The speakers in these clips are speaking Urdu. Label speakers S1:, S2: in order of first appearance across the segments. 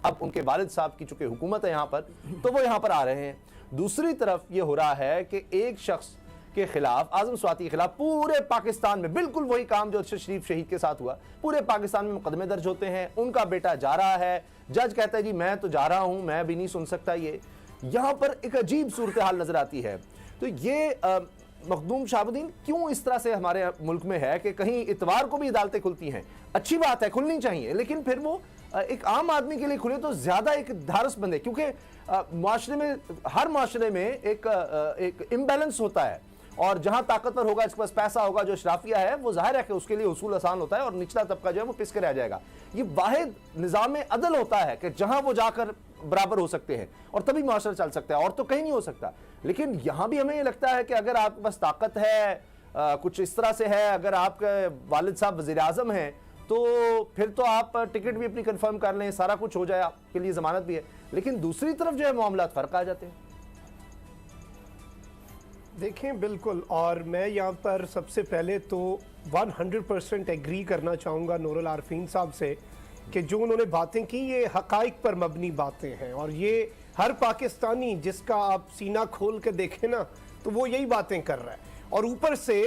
S1: اب ان کے والد صاحب کی چونکہ حکومت ہے یہاں پر تو وہ یہاں پر آ رہے ہیں. دوسری طرف یہ ہو رہا ہے کہ ایک شخص کے خلاف، اعظم سواتی کے خلاف پورے پاکستان میں بالکل وہی کام جو ارشد شریف شہید کے ساتھ ہوا، پورے پاکستان میں مقدمے درج ہوتے ہیں. ان کا بیٹا جا رہا ہے، جج کہتا ہے جی میں تو جا رہا ہوں، میں بھی نہیں سن سکتا. یہ یہاں پر ایک عجیب صورتحال نظر آتی ہے. تو یہ مخدوم شہاب الدین کیوں اس طرح سے ہمارے ملک میں ہے کہ کہیں اتوار کو بھی عدالتیں کھلتی ہیں، اچھی بات ہے کھلنی چاہیے، لیکن پھر وہ ایک عام آدمی کے لیے کھلے تو زیادہ ایک دھارس بندے، کیونکہ معاشرے میں ہر معاشرے میں ایک امبیلنس ہوتا ہے، اور جہاں طاقتور ہوگا، جس کے پاس پیسہ ہوگا، جو اشرافیہ ہے، وہ ظاہر ہے کہ اس کے لیے حصول آسان ہوتا ہے اور نچلا طبقہ جو ہے وہ پس کے رہ جائے گا. یہ واحد نظام عدل ہوتا ہے کہ جہاں وہ جا کر برابر ہو سکتے ہیں اور تبھی معاشرہ چل سکتا ہے، اور تو کہیں نہیں ہو سکتا. لیکن یہاں بھی ہمیں یہ لگتا ہے کہ اگر آپ کے پاس طاقت ہے، کچھ اس طرح سے ہے، اگر آپ کے والد صاحب وزیر اعظم ہیں تو پھر تو آپ ٹکٹ بھی اپنی کنفرم کر لیں، سارا کچھ ہو جائے، آپ کے لیے ضمانت بھی ہے. لیکن دوسری طرف جو ہے معاملات فرق آ جاتے ہیں.
S2: دیکھیں بالکل، اور میں یہاں پر سب سے پہلے تو 100% ایگری کرنا چاہوں گا نور العارفین صاحب سے کہ جو انہوں نے باتیں کی یہ حقائق پر مبنی باتیں ہیں، اور یہ ہر پاکستانی جس کا آپ سینہ کھول کے دیکھیں نا تو وہ یہی باتیں کر رہا ہے. اور اوپر سے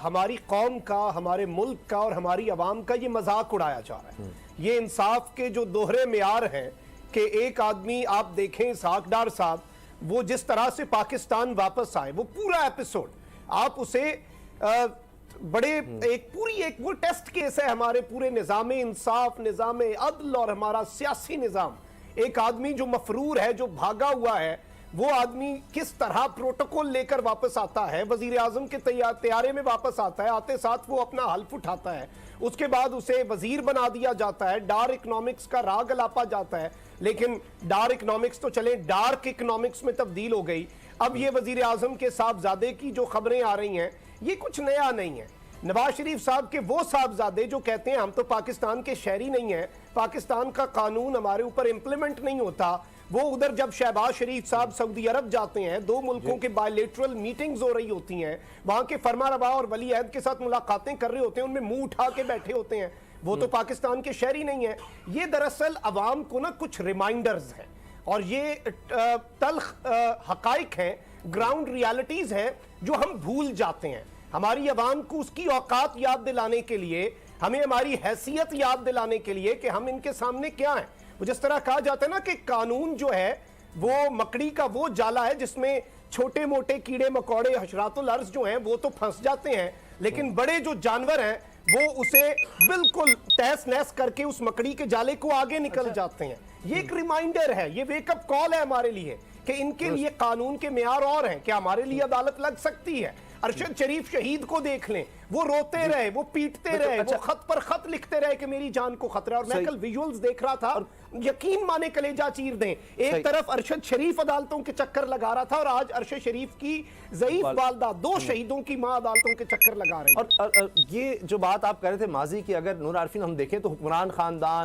S2: ہماری قوم کا، ہمارے ملک کا اور ہماری عوام کا یہ مذاق اڑایا جا رہا ہے. یہ انصاف کے جو دوہرے معیار ہیں کہ ایک آدمی آپ دیکھیں اسحاق ڈار صاحب، وہ جس طرح سے پاکستان واپس آئے، وہ پورا ایپیسوڈ آپ اسے بڑے ایک وہ ٹیسٹ کیس ہے ہمارے پورے نظام انصاف، نظام عدل اور ہمارا سیاسی نظام. ایک آدمی جو مفرور ہے، جو بھاگا ہوا ہے، وہ آدمی کس طرح پروٹوکول لے کر واپس آتا ہے، وزیر اعظم کے طیارے میں واپس آتا ہے، آتے ساتھ وہ اپنا حلف اٹھاتا ہے، اس کے بعد اسے وزیر بنا دیا جاتا ہے، ڈار اکنامکس کا راگ الاپا جاتا ہے. لیکن ڈار اکنامکس تو چلیں ڈارک اکنامکس میں تبدیل ہو گئی. اب یہ وزیر اعظم کے صاحبزادے کی جو خبریں آ رہی ہیں یہ کچھ نیا نہیں ہے. نواز شریف صاحب کے وہ صاحبزادے جو کہتے ہیں ہم تو پاکستان کے شہری نہیں ہیں، پاکستان کا قانون ہمارے اوپر امپلیمنٹ نہیں ہوتا، وہ ادھر جب شہباز شریف صاحب سعودی عرب جاتے ہیں، دو ملکوں کے بائیلیٹرل میٹنگز ہو رہی ہوتی ہیں، وہاں کے فرما روا اور ولی عہد کے ساتھ ملاقاتیں کر رہے ہوتے ہیں، ان میں منہ اٹھا کے بیٹھے ہوتے ہیں، وہ تو پاکستان کے شہری نہیں ہیں. یہ دراصل عوام کو نا کچھ ریمائنڈرز ہیں، اور یہ تلخ حقائق ہیں، گراؤنڈ ریالٹیز ہیں جو ہم بھول جاتے ہیں. ہماری عوام کو اس کی اوقات یاد دلانے کے لیے، ہمیں ہماری حیثیت یاد دلانے کے لیے کہ ہم ان کے سامنے کیا ہیں. وہ جس طرح کہا جاتا ہے نا کہ قانون جو ہے وہ مکڑی کا وہ جالا ہے جس میں چھوٹے موٹے کیڑے مکوڑے حشرات الارض جو ہیں وہ تو پھنس جاتے ہیں، لیکن بڑے جو جانور ہیں وہ اسے بالکل تہس نہس کر کے اس مکڑی کے جالے کو آگے نکل جاتے ہیں. یہ ایک ریمائنڈر ہے، یہ ویک اپ کال ہے ہمارے لیے کہ ان کے لیے قانون کے معیار اور ہیں. کیا ہمارے لیے عدالت لگ سکتی ہے؟ ارشد شریف شہید کو دیکھ لیں، وہ روتے رہے، وہ پیٹتے رہے، وہ خط پر خط لکھتے رہے کہ میری جان کو خطرہ ہے. اور میں کل ویژولز دیکھ رہا تھا، یقین مانے کلیجہ چیر دیں. ایک طرف ارشد شریف عدالتوں کے چکر لگا رہا تھا، اور آج ارشد شریف کی ضعیف والدہ، دو شہیدوں کی ماں عدالتوں کے چکر لگا رہی ہے.
S1: اور یہ جو بات آپ کہہ رہے تھے ماضی کی، اگر نور عارفین ہم دیکھیں تو حکمران خاندان